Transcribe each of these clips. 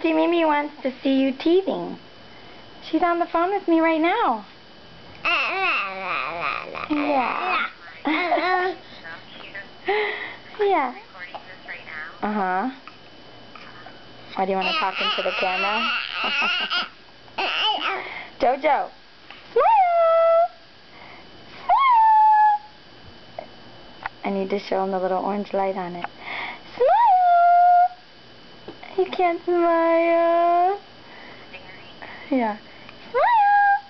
Auntie Mimi wants to see you teething. She's on the phone with me right now. Yeah. Yeah. Uh-huh. Why do you want to talk into the camera? Jojo. Smile! Smile! I need to show him the little orange light on it. Smile! He can't smile. Yeah. Smile!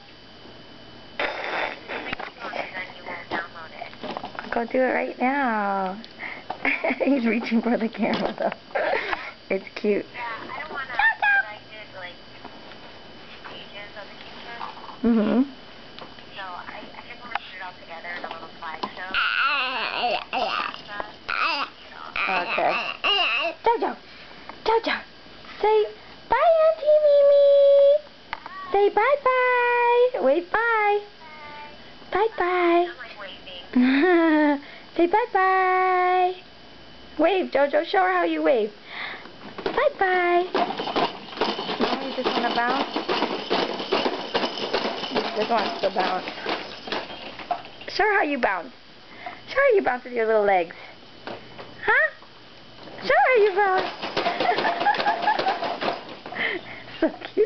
Go do it right now. He's reaching for the camera though. It's cute. Yeah, I don't want to, but I did like stages of the kitchen. Mm-hmm. So I just want to put it all together in a little slideshow. Okay. Jojo! Jojo! Say bye, Auntie Mimi! Say bye-bye! Wave bye! Bye-bye! I'm like waving. Say bye-bye! Wave, Jojo. Show her how you wave. Bye-bye! Oh, you just want to bounce? He just wants to bounce. Show her how you bounce. Show her how you bounce with your little legs. Huh? Show her how you bounce. So cute.